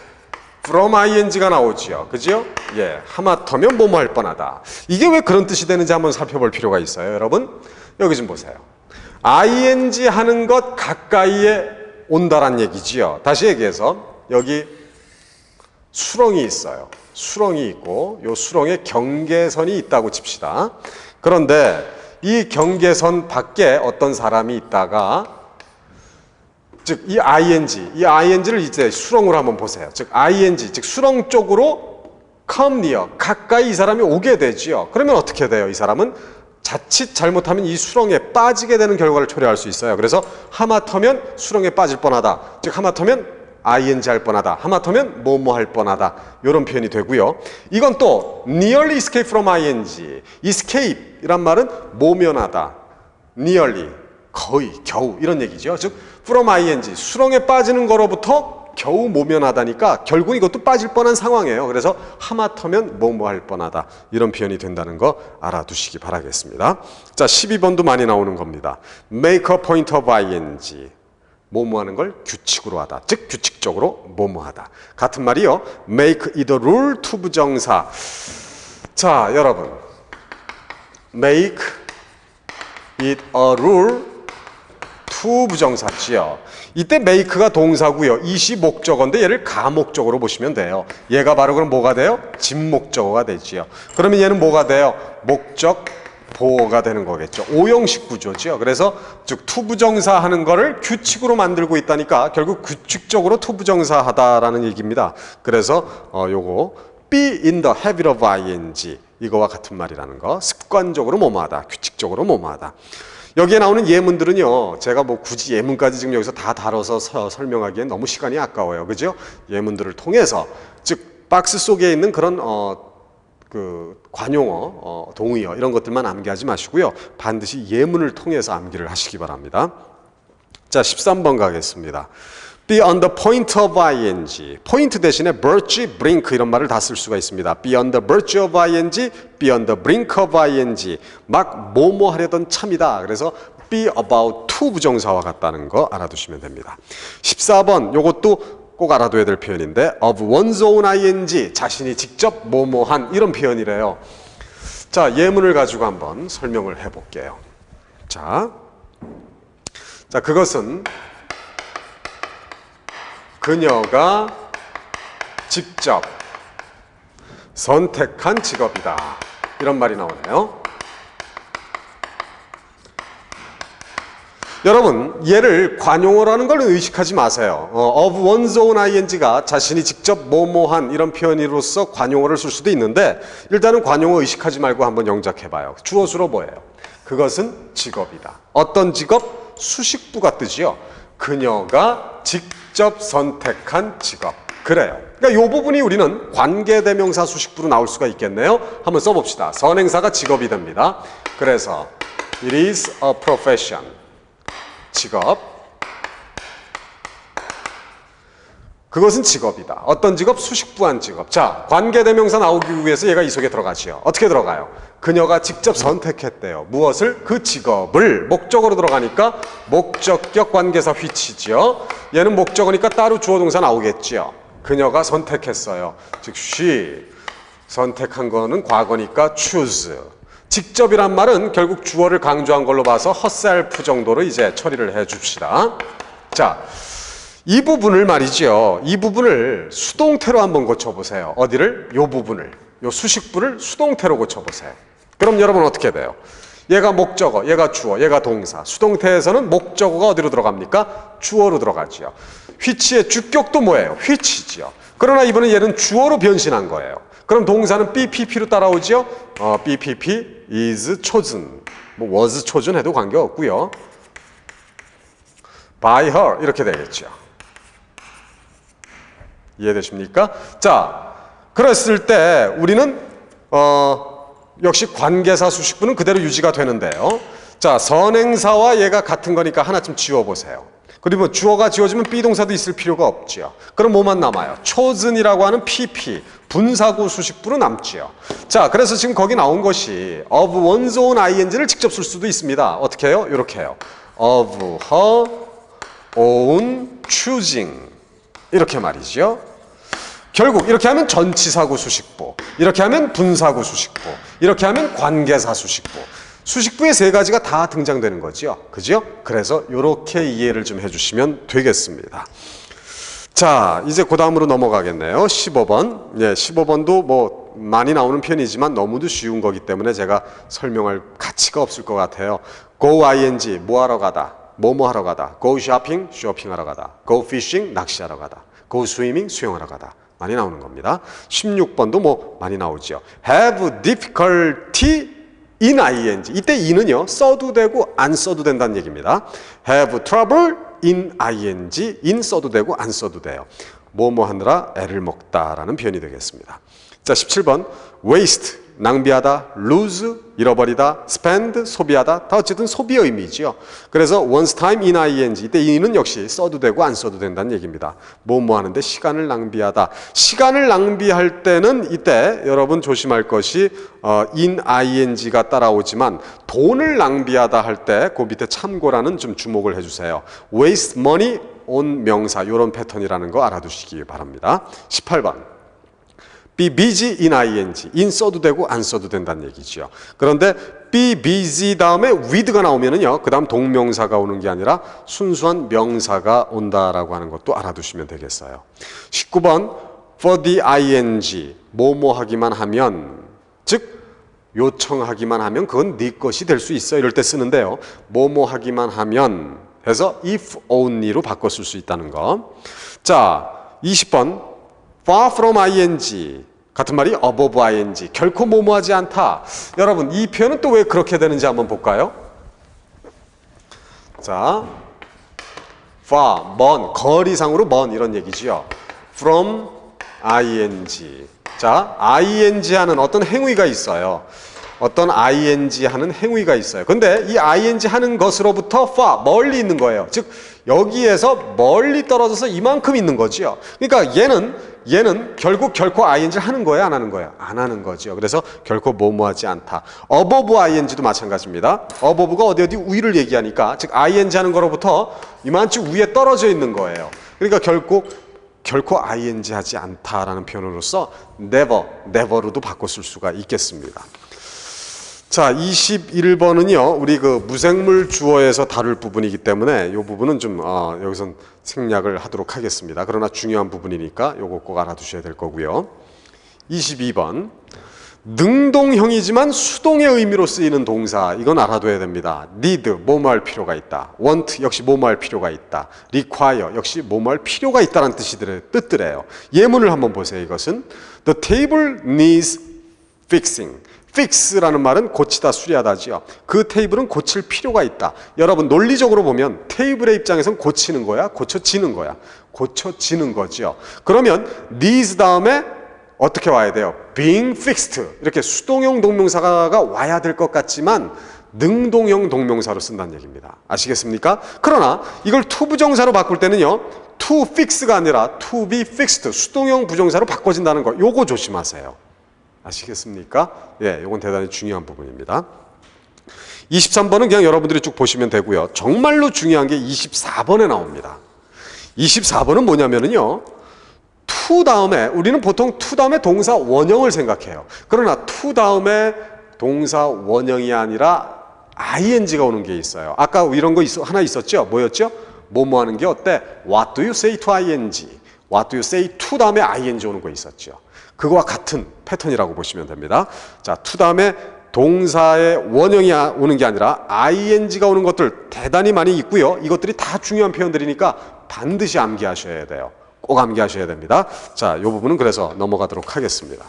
from ing가 나오지요. 그죠? 예, 하마터면 뭐뭐 할 뻔하다. 이게 왜 그런 뜻이 되는지 한번 살펴볼 필요가 있어요. 여러분 여기 좀 보세요. ing 하는 것 가까이에 온다란 얘기지요. 다시 얘기해서 여기 수렁이 있어요. 수렁이 있고 요 수렁에 경계선이 있다고 칩시다. 그런데 이 경계선 밖에 어떤 사람이 있다가 즉 이 ing를 이제 수렁으로 한번 보세요. 즉 ing 즉 수렁 쪽으로 come near 가까이 이 사람이 오게 되지요. 그러면 어떻게 돼요? 이 사람은 자칫 잘못하면 이 수렁에 빠지게 되는 결과를 초래할 수 있어요. 그래서 하마터면 수렁에 빠질 뻔하다. 즉 하마터면 ing 할 뻔하다. 하마터면 뭐뭐 할 뻔하다. 이런 표현이 되고요. 이건 또 nearly escape from ing. escape 이란 말은 모면하다. nearly 거의 겨우 이런 얘기죠. 즉 from ing 수렁에 빠지는 거로부터 겨우 모면하다니까 결국 이것도 빠질 뻔한 상황이에요. 그래서 하마터면 뭐뭐 할 뻔하다. 이런 표현이 된다는 거 알아두시기 바라겠습니다. 자, 12번도 많이 나오는 겁니다. make a point of ing. 뭐뭐 하는 걸 규칙으로 하다. 즉 규칙적으로 뭐뭐 하다. 같은 말이요. make it a rule to 부정사. 자, 여러분. make it a rule to 부정사지요. 이때 make가 동사고요. it이 목적어인데 얘를 가목적으로 보시면 돼요. 얘가 바로 그럼 뭐가 돼요? 진목적어가 되지요. 그러면 얘는 뭐가 돼요? 목적 보어가 되는 거겠죠. 오형식 구조죠. 그래서 즉 투부정사 하는 거를 규칙으로 만들고 있다니까 결국 규칙적으로 투부정사 하다라는 얘기입니다. 그래서 요거 be in the habit of ing 이거와 같은 말이라는 거. 습관적으로 뭐뭐하다. 규칙적으로 뭐뭐하다. 여기에 나오는 예문들은요. 제가 뭐 굳이 예문까지 지금 여기서 다 다뤄서 설명하기엔 너무 시간이 아까워요. 그죠? 예문들을 통해서 즉 박스 속에 있는 그런 그 관용어, 동의어 이런 것들만 암기하지 마시고요. 반드시 예문을 통해서 암기를 하시기 바랍니다. 자, 13번 가겠습니다. be on the point of ing. 포인트 대신에 verge, brink 이런 말을 다 쓸 수가 있습니다. be on the verge of ing, be on the brink of ing. 막 뭐뭐 하려던 참이다. 그래서 be about to 부정사와 같다는 거 알아두시면 됩니다. 14번 요것도 꼭 알아둬야 될 표현인데 of one's own ing 자신이 직접 뭐뭐한 이런 표현이래요. 자, 예문을 가지고 한번 설명을 해볼게요. 자, 그것은 그녀가 직접 선택한 직업이다. 이런 말이 나오네요. 여러분, 얘를 관용어라는 걸 의식하지 마세요. of one's own ing가 자신이 직접 뭐뭐한 이런 표현으로서 관용어를 쓸 수도 있는데 일단은 관용어 의식하지 말고 한번 영작해봐요. 주어수로 뭐예요? 그것은 직업이다. 어떤 직업? 수식부가 뜨지요. 그녀가 직접 선택한 직업. 그래요. 그러니까 이 부분이 우리는 관계대명사 수식부로 나올 수가 있겠네요. 한번 써봅시다. 선행사가 직업이 됩니다. 그래서 it is a profession. 직업. 그것은 직업이다. 어떤 직업? 수식부한 직업. 자, 관계대명사 나오기 위해서 얘가 이 속에 들어가지요. 어떻게 들어가요? 그녀가 직접 선택했대요. 무엇을? 그 직업을. 목적으로 들어가니까 목적격 관계사 which지요. 얘는 목적어니까 따로 주어 동사 나오겠지요. 그녀가 선택했어요. 즉 she. 선택한 거는 과거니까 choose. 직접이란 말은 결국 주어를 강조한 걸로 봐서 herself 정도로 이제 처리를 해 줍시다. 자, 이 부분을 말이죠. 이 부분을 수동태로 한번 고쳐보세요. 어디를? 요 부분을. 요 수식부를 수동태로 고쳐보세요. 그럼 여러분 어떻게 돼요? 얘가 목적어, 얘가 주어, 얘가 동사. 수동태에서는 목적어가 어디로 들어갑니까? 주어로 들어가지요. which의 주격도 뭐예요? which지요. 그러나 이번엔 얘는 주어로 변신한 거예요. 그럼 동사는 BPP로 따라오지요? BPP is chosen. 뭐 was chosen 해도 관계없고요. by her 이렇게 되겠죠. 이해되십니까? 자, 그랬을 때 우리는 역시 관계사 수식부는 그대로 유지가 되는데요. 자, 선행사와 얘가 같은 거니까 하나쯤 지워보세요. 그리고 주어가 지워지면 비동사도 있을 필요가 없지요. 그럼 뭐만 남아요? chosen이라고 하는 PP, 분사구 수식부로 남지요. 자, 그래서 지금 거기 나온 것이 of one's own ing를 직접 쓸 수도 있습니다. 어떻게 해요? 이렇게 해요. of her own choosing. 이렇게 말이죠. 결국 이렇게 하면 전치사구 수식부, 이렇게 하면 분사구 수식부, 이렇게 하면 관계사 수식부. 수식부의 세 가지가 다 등장되는 거죠. 그죠? 그래서 이렇게 이해를 좀 해주시면 되겠습니다. 자, 이제 그 다음으로 넘어가겠네요. 15번. 예, 15번도 뭐 많이 나오는 편이지만 너무도 쉬운 거기 때문에 제가 설명할 가치가 없을 것 같아요. go ing, 뭐 하러 가다. 뭐뭐 하러 가다. go shopping, 쇼핑하러 가다. go fishing, 낚시하러 가다. go swimming, 수영하러 가다. 많이 나오는 겁니다. 16번도 뭐 많이 나오죠. have difficulty in ing. 이때 in은요, 써도 되고 안 써도 된다는 얘기입니다. have trouble in ing. in 써도 되고 안 써도 돼요. 뭐뭐 하느라 애를 먹다라는 표현이 되겠습니다. 자, 17번. waste. 낭비하다, lose, 잃어버리다, spend, 소비하다. 다 어쨌든 소비의 의미지요. 그래서 once time in ing. 이때 in은 역시 써도 되고 안 써도 된다는 얘기입니다. 뭐뭐 하는데 시간을 낭비하다. 시간을 낭비할 때는 이때 여러분 조심할 것이 in ing가 따라오지만 돈을 낭비하다 할 때 그 밑에 참고라는 좀 주목을 해주세요. waste money on 명사 이런 패턴이라는 거 알아두시기 바랍니다. 18번. be busy in ing. in 써도 되고 안 써도 된다는 얘기죠. 그런데 be busy 다음에 with가 나오면은요, 그 다음 동명사가 오는 게 아니라 순수한 명사가 온다라고 하는 것도 알아두시면 되겠어요. 19번. for the ing. 뭐뭐 하기만 하면, 즉 요청하기만 하면 그건 네 것이 될 수 있어. 이럴 때 쓰는데요. 뭐뭐 하기만 하면 해서 if only로 바꿔 쓸 수 있다는 거. 자, 20번. far from ing. 같은 말이 above ing. 결코 뭐뭐하지 않다. 여러분, 이 표현은 또 왜 그렇게 되는지 한번 볼까요? 자, far, 먼, 거리상으로 먼 이런 얘기지요. from ing. 자, ing 하는 어떤 행위가 있어요. 어떤 ing 하는 행위가 있어요. 근데 이 ing 하는 것으로부터 far, 멀리 있는 거예요. 즉 여기에서 멀리 떨어져서 이만큼 있는 거지요. 그러니까 얘는 결국 결코 ing를 하는 거예요, 안 하는 거예요? 안 하는 거죠. 그래서 결코 뭐뭐하지 않다. above ing도 마찬가지입니다. above가 어디 위를 얘기하니까, 즉 ing 하는 거로부터 이만큼 위에 떨어져 있는 거예요. 그러니까 결코 ing 하지 않다라는 표현으로서 never로도 바꿔 쓸 수가 있겠습니다. 자, 21번은요, 우리 그 무생물 주어에서 다룰 부분이기 때문에 이 부분은 좀 여기선 생략을 하도록 하겠습니다. 그러나 중요한 부분이니까 요거 꼭 알아두셔야 될 거고요. 22번. 능동형이지만 수동의 의미로 쓰이는 동사, 이건 알아둬야 됩니다. need, 뭐뭐 할 필요가 있다. want, 역시 뭐뭐 할 필요가 있다. require, 역시 뭐뭐 할 필요가 있다는 뜻들이에요. 예문을 한번 보세요. 이것은 the table needs fixing. fix라는 말은 고치다, 수리하다지요. 그 테이블은 고칠 필요가 있다. 여러분, 논리적으로 보면 테이블의 입장에서는 고치는 거야, 고쳐지는 거야? 고쳐지는 거죠. 그러면 needs 다음에 어떻게 와야 돼요? being fixed. 이렇게 수동형 동명사가 와야 될 것 같지만 능동형 동명사로 쓴다는 얘기입니다. 아시겠습니까? 그러나 이걸 to 부정사로 바꿀 때는요, to fix가 아니라 to be fixed, 수동형 부정사로 바꿔진다는 거, 요거 조심하세요. 아시겠습니까? 예, 요건 대단히 중요한 부분입니다. 23번은 그냥 여러분들이 쭉 보시면 되고요. 정말로 중요한 게 24번에 나옵니다. 24번은 뭐냐면요, to 다음에, 우리는 보통 to 다음에 동사 원형을 생각해요. 그러나 to 다음에 동사 원형이 아니라 ing가 오는 게 있어요. 아까 이런 거 하나 있었죠? 뭐였죠? 뭐뭐 하는 게 어때? What do you say to ing? What do you say to 다음에 ing 오는 거 있었죠? 그거와 같은 패턴이라고 보시면 됩니다. 자, to 다음에 동사의 원형이 오는 게 아니라 ing가 오는 것들 대단히 많이 있고요. 이것들이 다 중요한 표현들이니까 반드시 암기하셔야 돼요. 꼭 암기하셔야 됩니다. 자, 이 부분은 그래서 넘어가도록 하겠습니다.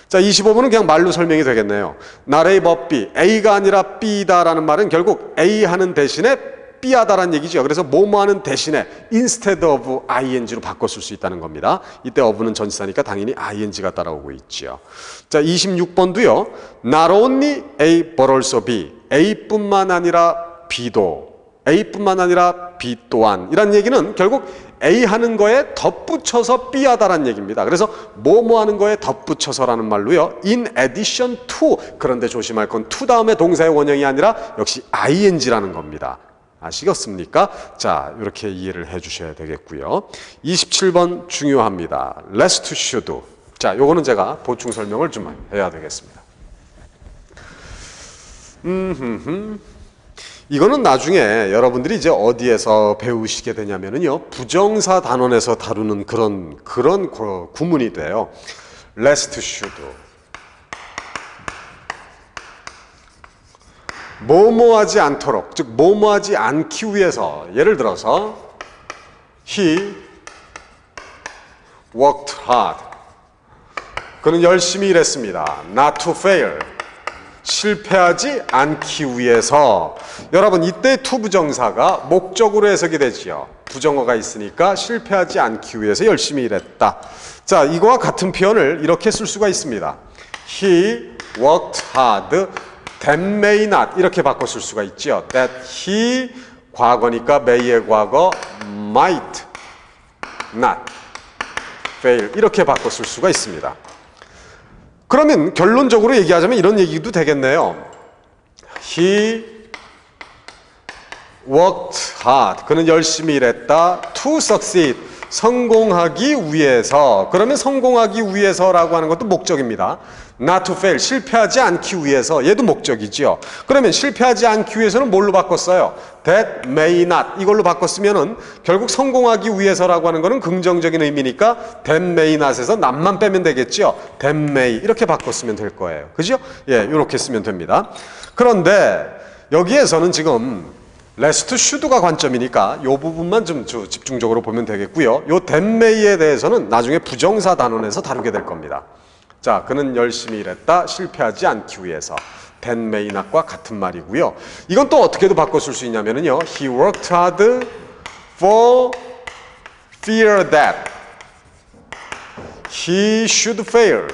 자, 25번은 그냥 말로 설명이 되겠네요. Not A but B, A가 아니라 B다라는 말은 결국 A 하는 대신에 B 하다라는 얘기죠. 그래서 뭐뭐 하는 대신에 instead of ing로 바꿨을 수 있다는 겁니다. 이때 of는 전치사니까 당연히 ing가 따라오고 있죠. 자, 26번도요. Not only A but also B, A뿐만 아니라 B도, A뿐만 아니라 B 또한, 이란 얘기는 결국 A 하는 거에 덧붙여서 B 하다라는 얘기입니다. 그래서 뭐뭐 하는 거에 덧붙여서라는 말로요, in addition to, 그런데 조심할 건 to 다음에 동사의 원형이 아니라 역시 ing라는 겁니다. 아시겠습니까? 자, 이렇게 이해를 해 주셔야 되겠고요. 27번 중요합니다. lest should. 자, 요거는 제가 보충 설명을 좀 해야 되겠습니다. 이거는 나중에 여러분들이 이제 어디에서 배우시게 되냐면요, 부정사 단원에서 다루는 그런 구문이 돼요. lest should. 뭐뭐하지 않도록, 즉 뭐뭐하지 않기 위해서, 예를 들어서 he worked hard. 그는 열심히 일했습니다. not to fail. 실패하지 않기 위해서. 여러분, 이때 to 부정사가 목적으로 해석이 되지요. 부정어가 있으니까 실패하지 않기 위해서 열심히 일했다. 자, 이거와 같은 표현을 이렇게 쓸 수가 있습니다. He worked hard that may not, 이렇게 바꿔 쓸 수가 있죠. That he, 과거니까 may의 과거, might not fail, 이렇게 바꿔 쓸 수가 있습니다. 그러면 결론적으로 얘기하자면 이런 얘기도 되겠네요. He worked hard. 그는 열심히 일했다. To succeed. 성공하기 위해서. 그러면 성공하기 위해서라고 하는 것도 목적입니다. Not to fail. 실패하지 않기 위해서. 얘도 목적이죠. 그러면 실패하지 않기 위해서는 뭘로 바꿨어요? That may not. 이걸로 바꿨으면은 결국 성공하기 위해서라고 하는 거는 긍정적인 의미니까 that may not에서 not만 빼면 되겠죠. that may. 이렇게 바꿨으면 될 거예요. 그죠? 예, 이렇게 쓰면 됩니다. 그런데 여기에서는 지금 lest should가 관점이니까 이 부분만 좀 집중적으로 보면 되겠고요. 이 that may에 대해서는 나중에 부정사 단원에서 다루게 될 겁니다. 자, 그는 열심히 일했다. 실패하지 않기 위해서. that may not과 같은 말이고요. 이건 또 어떻게도 바꿔 쓸 수 있냐면요. He worked hard for fear that he should fail.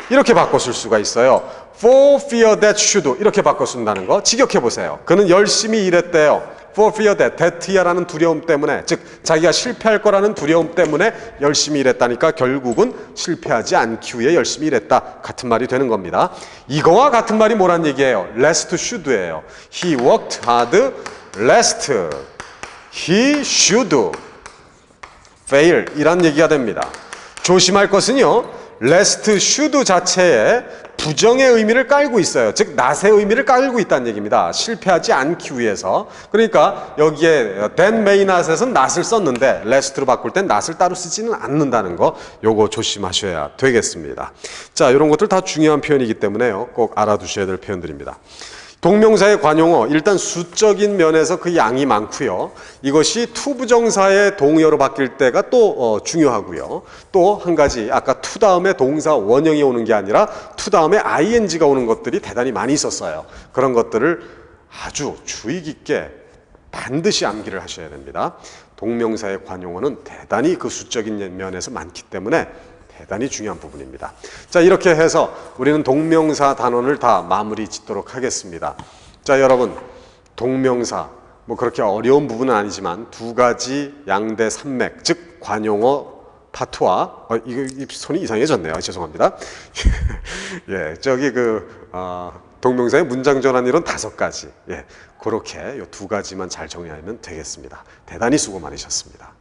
이렇게 바꿔 쓸 수가 있어요. For fear that should, 이렇게 바꿔 쓴다는 거 직역해 보세요. 그는 열심히 일했대요. For fear that, that이라는 두려움 때문에, 즉 자기가 실패할 거라는 두려움 때문에 열심히 일했다니까 결국은 실패하지 않기 위해 열심히 일했다. 같은 말이 되는 겁니다. 이거와 같은 말이 뭐란 얘기예요? lest should예요. He worked hard lest he should fail, 이란 얘기가 됩니다. 조심할 것은요, lest should 자체에 부정의 의미를 깔고 있어요. 즉 not의 의미를 깔고 있다는 얘기입니다. 실패하지 않기 위해서. 그러니까 여기에 that may not에서는 not을 썼는데 lest로 바꿀 땐 not을 따로 쓰지는 않는다는 거, 요거 조심하셔야 되겠습니다. 자, 이런 것들 다 중요한 표현이기 때문에요, 꼭 알아두셔야 될 표현들입니다. 동명사의 관용어, 일단 수적인 면에서 그 양이 많고요. 이것이 to 부정사의 동의어로 바뀔 때가 또 중요하고요. 또 한 가지, 아까 to 다음에 동사 원형이 오는 게 아니라 to 다음에 ing가 오는 것들이 대단히 많이 있었어요. 그런 것들을 아주 주의 깊게 반드시 암기를 하셔야 됩니다. 동명사의 관용어는 대단히 그 수적인 면에서 많기 때문에 대단히 중요한 부분입니다. 자, 이렇게 해서 우리는 동명사 단원을 다 마무리 짓도록 하겠습니다. 자, 여러분, 동명사 뭐 그렇게 어려운 부분은 아니지만 두 가지 양대 산맥, 즉 관용어 파트와 이거 손이 이상해졌네요. 죄송합니다. 예, 저기 동명사의 문장 전환 이론 5가지. 예, 그렇게 이 2가지만 잘 정리하면 되겠습니다. 대단히 수고 많으셨습니다.